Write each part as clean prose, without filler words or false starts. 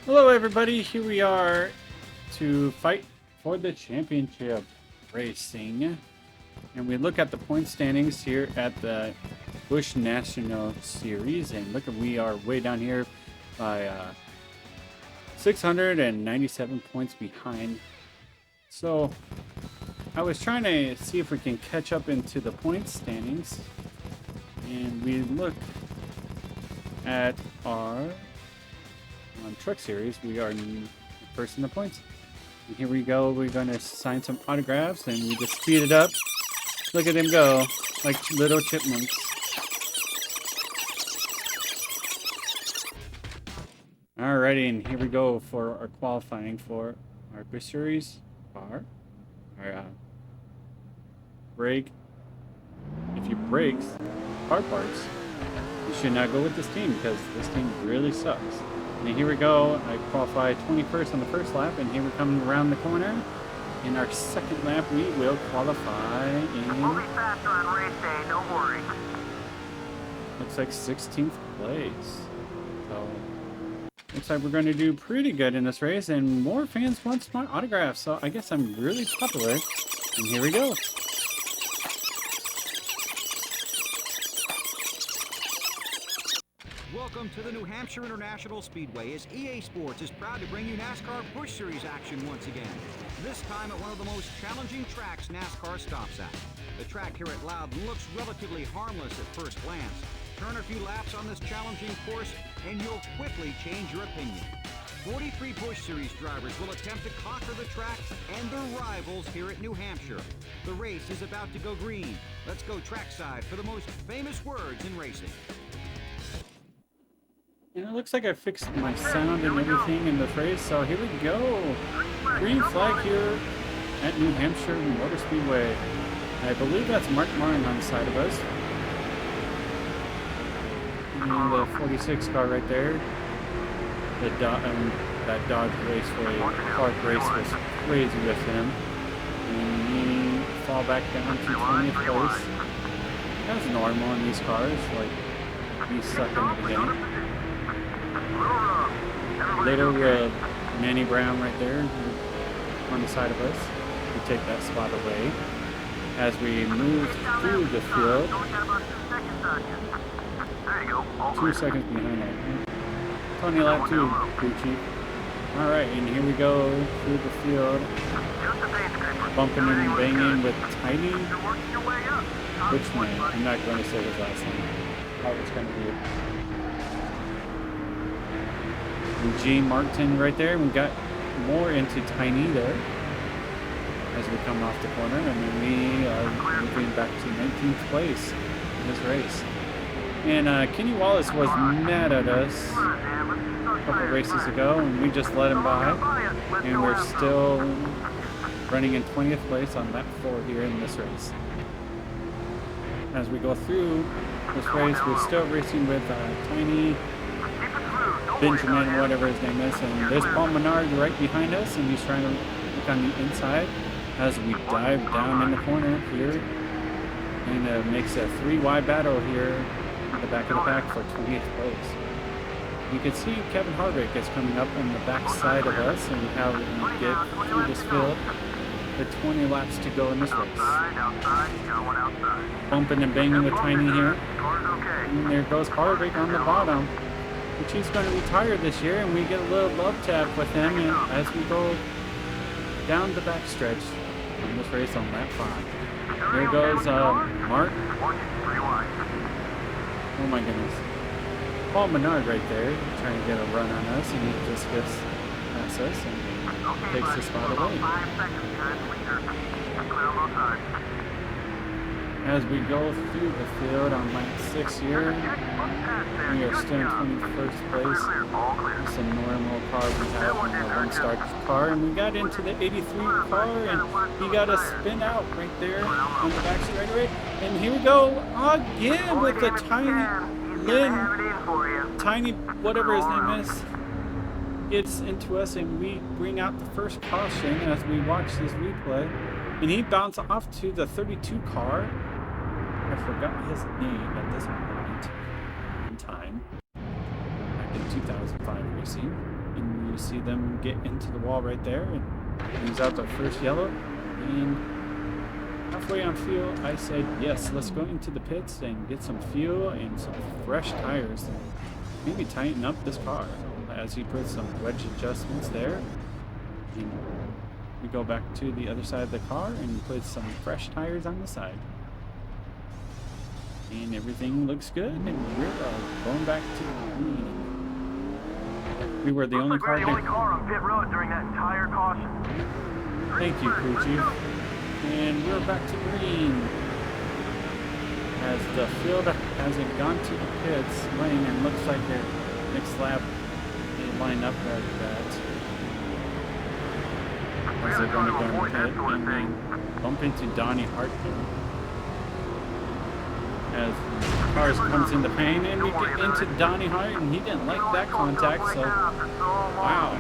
Hello, everybody. Here we are to fight for the championship racing. And we look at the point standings here at the Busch National Series. And look, we are way down here by 697 points behind. So I was trying to see if we can catch up into the point standings. And we look at our truck series. We are first in the points. And here we go. We're going to sign some autographs and we just speed it up. Look at them go like little chipmunks. Alrighty, and here we go for our qualifying for our Busch series car. Our brake. If you brakes car parts, you should not go with this team because this team really sucks. And here we go. I qualified 21st on the first lap, and here we're coming around the corner. In our second lap, we will qualify in. We'll be faster on race day, don't worry. Looks like 16th place. So looks like we're going to do pretty good in this race, and more fans want my autograph. So I guess I'm really popular. And here we go. Welcome to the New Hampshire International Speedway as EA Sports is proud to bring you NASCAR Busch Series action once again. This time at one of the most challenging tracks NASCAR stops at. The track here at Loudon looks relatively harmless at first glance. Turn a few laps on this challenging course and you'll quickly change your opinion. 43 Busch Series drivers will attempt to conquer the track and their rivals here at New Hampshire. The race is about to go green. Let's go trackside for the most famous words in racing. And it looks like I fixed my sound and everything in the race, so here we go. Green flag here at New Hampshire Motor Speedway. I believe that's Mark Martin on the side of us. And the 46 car right there. That Dodge Raceway Park race was crazy with him. And we fall back down to 20th place. That's normal in these cars, like we suck in the beginning. Little Manny Brown right there on the side of us. We take that spot away as we move through the field. 2 seconds behind that. Tony lap 2, Gucci. Alright, and here we go through the field. Bumping and banging with Tiny. Which man? I'm not going to say his last name. How it's going to be. G. Martin right there. We got more into Tiny there as we come off the corner, and then we are moving back to 19th place in this race. And Kenny Wallace was mad at us a couple races ago, and we just let him by, and we're still running in 20th place on lap 4 here in this race. As we go through this race, we're still racing with Tiny, Benjamin, whatever his name is, and there's Paul Menard right behind us, and he's trying to look on the inside as we dive down in the corner here, and it makes a 3-wide battle here in the back of the pack for 20th place. You can see Kevin Harvick is coming up on the back side of us, and how we get through this field with 20 laps to go in this race. Bumping and banging with Tiny here, and there goes Harvick on the bottom, which he's going to retire this year, and we get a little love tap with him as we go down the backstretch on this race on lap 5. There goes Mark. Oh my goodness. Paul Menard right there trying to get a run on us, and he just gets past us and takes the spot away. As we go through the field on lap 6 here, we are still in 21st place. It's a normal car we have in the one-star car, and we got into the 83 car, and he got a spin out right there on the back straightaway. And here we go again with the Tiny whatever his name is, gets into us, and we bring out the first caution as we watch this replay, and he bounced off to the 32 car. I forgot his name at this point in time, back in 2005 racing, and we see them get into the wall right there and brings out the first yellow. And halfway on fuel, I said, yes, let's go into the pits and get some fuel and some fresh tires. And maybe tighten up this car as he puts some wedge adjustments there. And we go back to the other side of the car and put some fresh tires on the side. And everything looks good, and we're going back to green. We were the only car. The only car on pit road during that entire caution. Thank you, crew chief. And we're back to green. As the field hasn't gone to the pits lane, and looks like their next lap they line up like that. As they're going to go in the pit and then bump into Donnie Hart here. As cars comes into pain, and we get into Donnie Hart, and he didn't like that contact, so wow.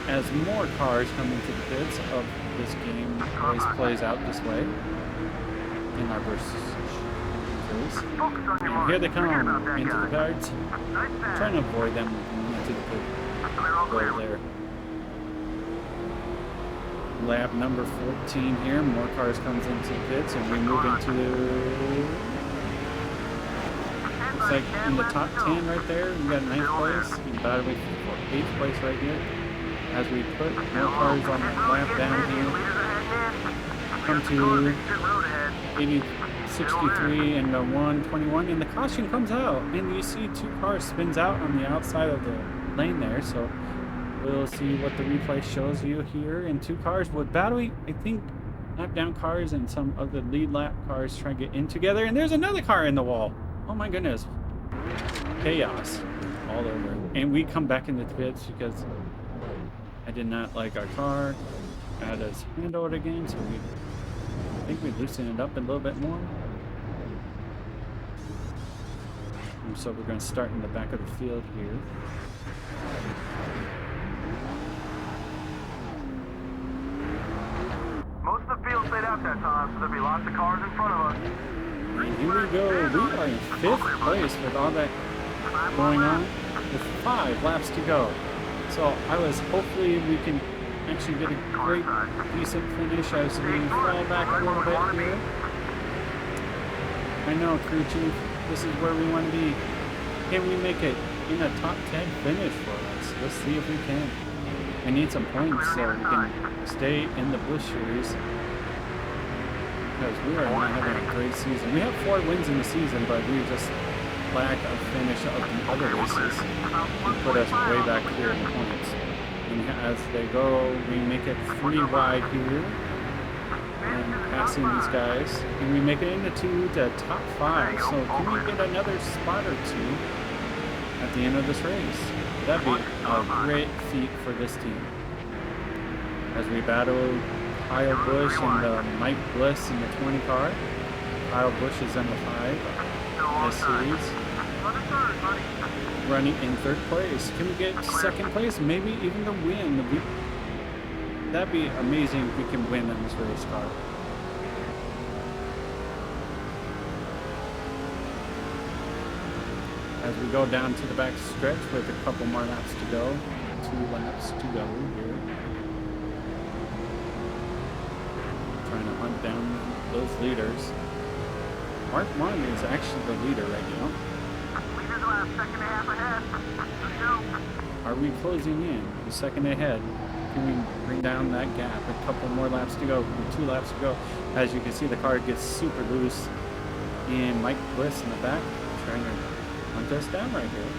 As more cars come into the pits of this game, always plays out this way in our versus race. And here they come into the cards. Trying to avoid them into the pit. Go there. Lap number 14 here. More cars comes into the pits, and we move into, looks like in the top 10 right there. We got 9th place, and battery for 8th place right here. As we put more cars on the lap down here, come to 80, 63 and 121, and the caution comes out, and you see 2 cars spins out on the outside of the lane there. So we'll see what the replay shows you here. And 2 cars with battery, I think, lap down cars and some of the lead lap cars try to get in together. And there's another car in the wall. Oh my goodness. Chaos all over. And we come back into the pits because I did not like our car. I had us handle it again, so I think we loosened it up a little bit more. And so we're going to start in the back of the field here. Most of the field stayed out that time, so there'll be lots of cars in front of us. And here we go. We are in 5th place with all that going on, with 5 laps to go. So hopefully we can actually get a great, decent finish as we fall back a little bit here. I know, crew chief, this is where we want to be. Can we make it in a top 10 finish for us? Let's see if we can. I need some points so we can stay in the Busch Series, because we are not having a great season. We have 4 wins in the season, but we just lack a finish of the other races and put us way back here in the points. And as they go, we make it 3 wide here and passing these guys, and we make it into the top 5. So can we get another spot or 2 at the end of this race? That'd be a great feat for this team. As we battle Kyle Busch and Mike Bliss in the 20 car. Kyle Busch is in the 5 this series. Running in 3rd place. Can we get 2nd place? Maybe even the win. That'd be amazing if we can win on this race car. As we go down to the back stretch with a couple more laps to go. 2 laps to go here. Trying to hunt down those leaders. Mark 1 is actually the leader right now. Leaders about a second and a half ahead. Let's go. Are we closing in? The second ahead. Can we bring down that gap? A couple more laps to go. 2 laps to go. As you can see, the car gets super loose. And Mike Bliss in the back trying to hunt us down right here.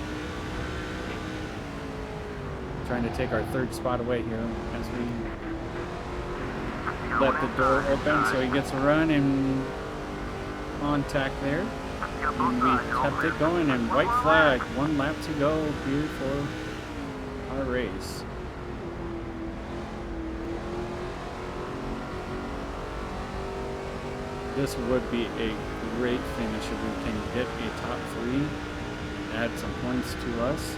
Trying to take our 3rd spot away here as we let the door open so he gets a run and contact there. And we kept it going, and white flag, 1 lap to go here for our race. This would be a great finish if we can get a top 3, add some points to us.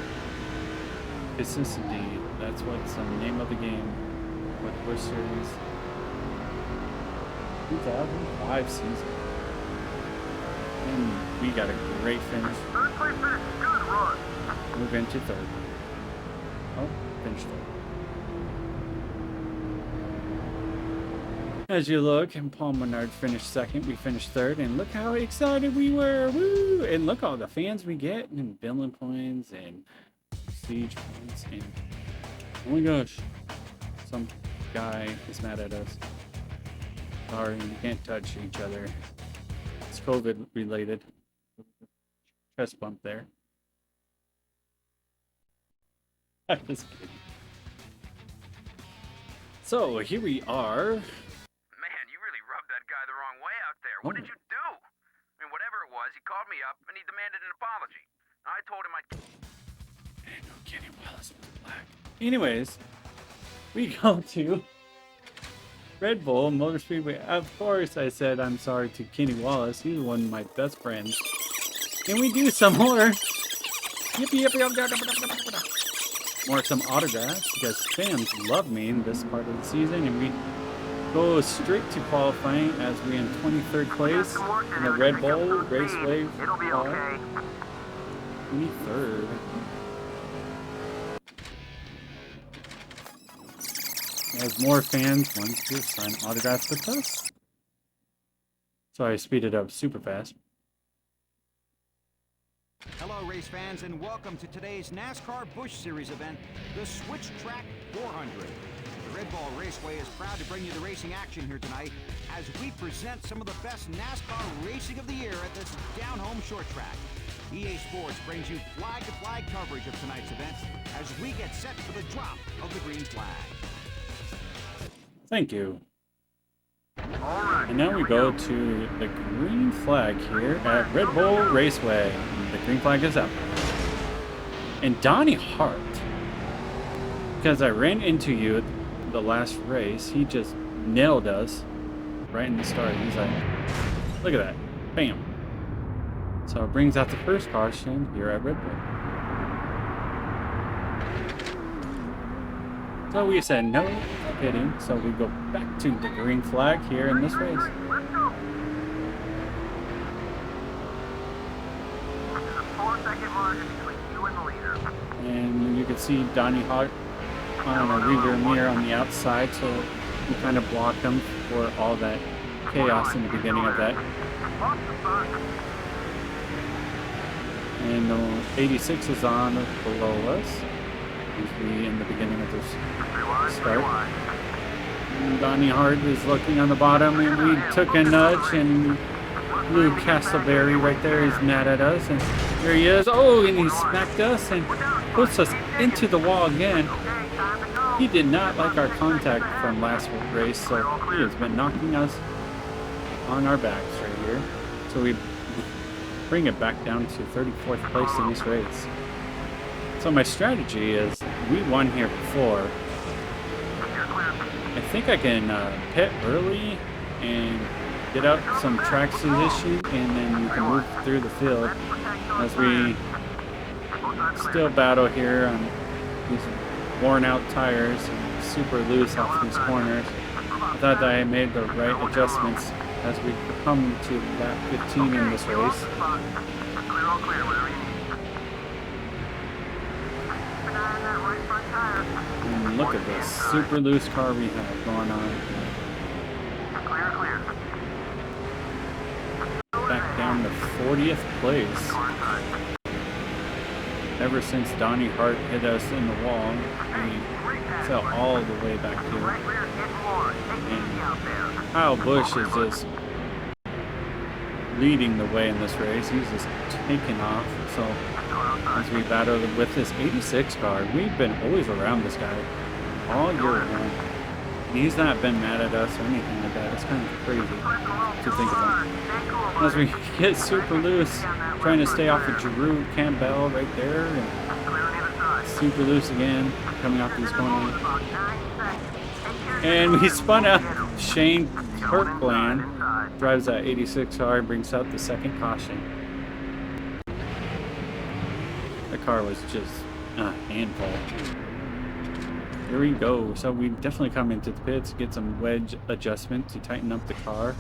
Consistency, that's what's the name of the game with Busch Series 2005 season. And we got a great finish. 3rd place finish, good run. Move into 3rd. Oh, finished it. As you look, and Paul Menard finished second, we finished third, and look how excited we were! Woo! And look all the fans we get, and billing points, and siege points, and oh my gosh, some guy is mad at us. Sorry, we can't touch each other. It's COVID related. Chest bump there. I'm just kidding. So here we are. Man, you really rubbed that guy the wrong way out there. What did you do? I mean, whatever it was, he called me up and he demanded an apology. I told him I'd... And no Kenny Wallace was black. Anyways, we go to Red Bull Motor Speedway. Of course, I said I'm sorry to Kenny Wallace. He's one of my best friends. And we do some more. Yippee, yippee, more some autographs because fans love me in this part of the season, and we go straight to qualifying as we're in 23rd place in the Red Bull Raceway car. 23rd. As more fans want to sign autographs with us. So I speeded up super fast. Hello, race fans, and welcome to today's NASCAR Busch Series event, the Switch Track 400. The Red Bull Raceway is proud to bring you the racing action here tonight as we present some of the best NASCAR racing of the year at this down-home short track. EA Sports brings you flag-to-flag coverage of tonight's event as we get set for the drop of the green flag. Thank you. And now we go to the green flag here at Red Bull Raceway. The green flag is up. And Donnie Hart, because I ran into you at the last race, he just nailed us right in the start. He's like, look at that. Bam. So it brings out the first caution here at Red Bull. So we said no pitting, so we go back to the green flag here in this race. And you can see Donnie Hart on a rear mirror on the outside, so we kind of blocked him for all that chaos in the beginning of that. And the 86 is on below us. Usually in the beginning of this start. And Donnie Hart is looking on the bottom, and we took a nudge, and Lou Castleberry right there is mad at us, and there he is. Oh, and he smacked us and puts us into the wall again. He did not like our contact from last race, so he has been knocking us on our backs right here. So we bring it back down to 34th place in this race. So my strategy is, we won here before. I think I can pit early and get out some track position, and then we can move through the field as we still battle here on these worn out tires and super loose off these corners. I thought that I made the right adjustments as we come to lap 15 in this race. And look at this super loose car we have going on. Back down to 40th place. Ever since Donnie Hart hit us in the wall, we fell all the way back here. And Kyle Busch is just leading the way in this race. He's just taking off. So as we battle with this 86 car, we've been always around this guy all year long. And he's not been mad at us or anything like that. It's kind of crazy to think about. As we get super loose, trying to stay off of Giroux Campbell right there, and super loose again, coming off these corners. And we spun out. Shane Kirkland drives that 86 car and brings out the second caution. The car was just a handful. Here we go. So we definitely come into the pits, get some wedge adjustment to tighten up the car.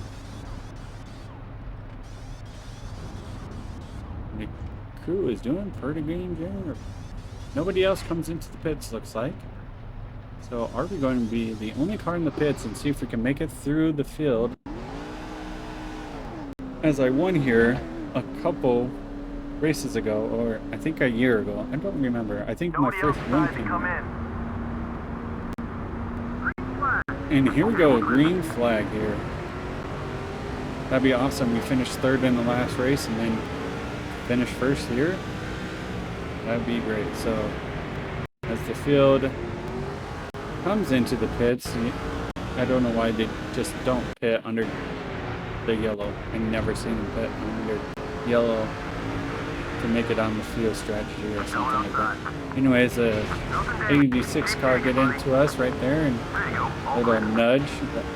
The crew is doing pretty good here. Nobody else comes into the pits, looks like. So are we going to be the only car in the pits and see if we can make it through the field? As I won here a couple races ago, or I think a year ago. I don't remember. I think my first win came in. And here we go, green flag here. That'd be awesome. We finished third in the last race and then finish first here. That'd be great. So as the field comes into the pits, I don't know why they just don't pit under the yellow. I've never seen them pit under yellow to make it on the field strategy or something like that. Anyways, a 86 car get into us right there and a little nudge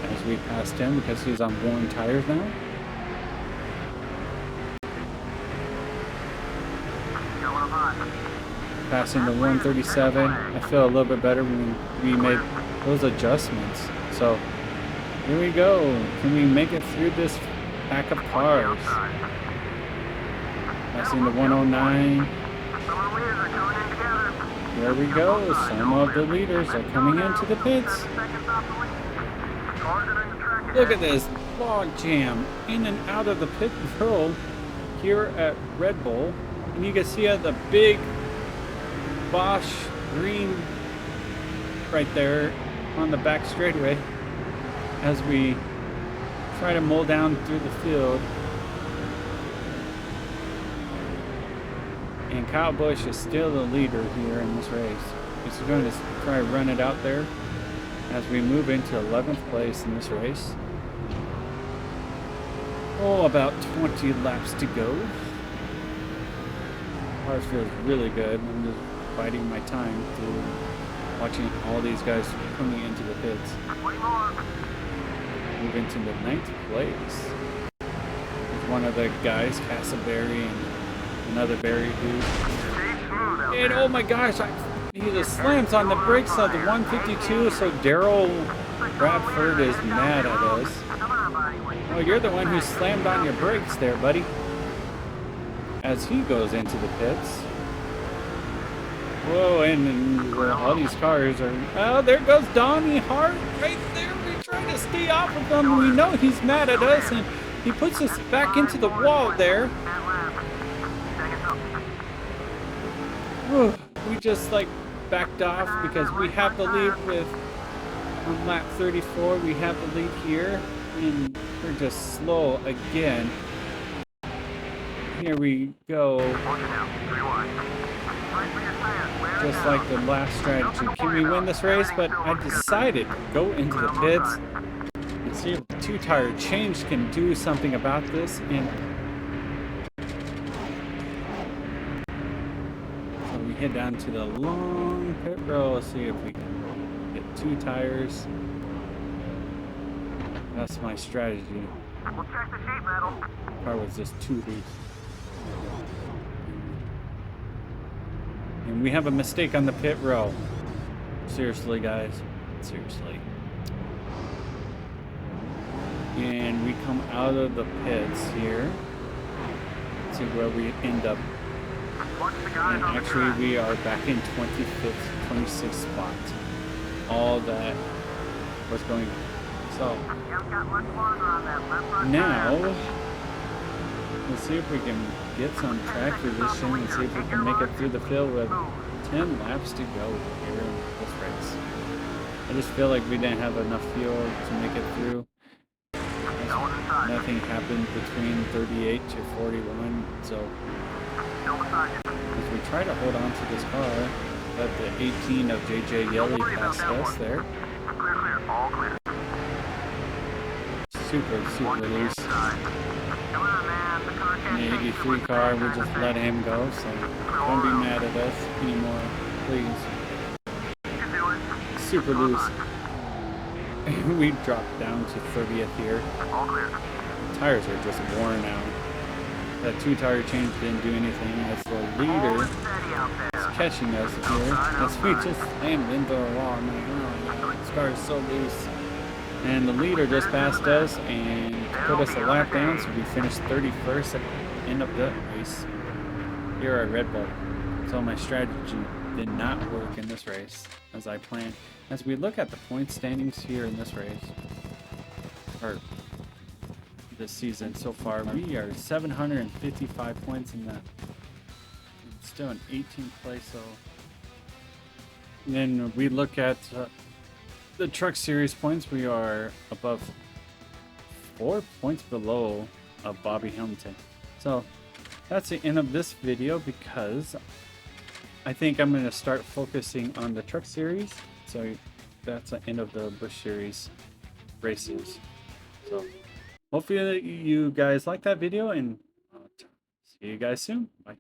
as we passed him because he's on worn tires now. Passing the 137, I feel a little bit better when we made those adjustments. So here we go. Can we make it through this pack of cars? Passing the 109. There we go. Some of the leaders are coming into the pits. Look at this log jam in and out of the pit row here at Red Bull. And you can see the big Bosch green right there on the back straightaway as we try to mull down through the field. And Kyle Busch is still the leader here in this race. He's going to try to run it out there as we move into 11th place in this race. Oh, about 20 laps to go. Car feels really good. I'm just biding my time through watching all these guys coming into the pits. Move into the 9th place. With one of the guys, Casaberry and another Berry dude. And oh my gosh, he just slams on the brakes of the 152, so Daryl Bradford is mad at us. Oh, you're the one who slammed on your brakes there, buddy. As he goes into the pits. Whoa, and all these cars are... Oh, there goes Donnie Hart right there. We try to stay off of him. We know he's mad at us, and he puts us back into the wall there. Whew, we just like backed off because we have the lead with on lap 34. We have the lead here, and we're just slow again. Here we go. Just like the last strategy. Can we win this race? But I decided to go into the pits and see if the two-tire change can do something about this. And so we head down to the long pit row. See if we can get two tires. That's my strategy. We'll check the sheet metal. Car was just too loose. And we have a mistake on the pit row. Seriously, guys. Seriously. And we come out of the pits here. Let's see where we end up. And actually, we are back in 25th, 26th spot. All that was going on. So, now, let's see if we can get some track position and see if we can make it through the field with 10 laps to go here in this race. I just feel like we didn't have enough fuel to make it through. Nothing happened between 38 to 41, so as we try to hold on to this car, let the 18 of JJ Yelly past us there. Super loose. And the 83 car, we just let him go, so don't be mad at us anymore, please. Super loose. We dropped down to 30th here. The tires are just worn out. That two-tire change didn't do anything as the leader is catching us here as we just slammed into a wall. I'm like, oh, this car is so loose. And the leader just passed us and put us a lap down, so we finished 31st at the end of the race here at Red Bull. So my strategy did not work in this race as I planned. As we look at the point standings here in this race, or this season so far, we are 755 points in that. Still in 18th place, so. And then we look at the Truck Series points, we are above 4 points below Bobby Hamilton. So that's the end of this video because I think I'm going to start focusing on the Truck Series. So that's the end of the Busch Series races. So hopefully you guys like that video, and I'll see you guys soon. Bye.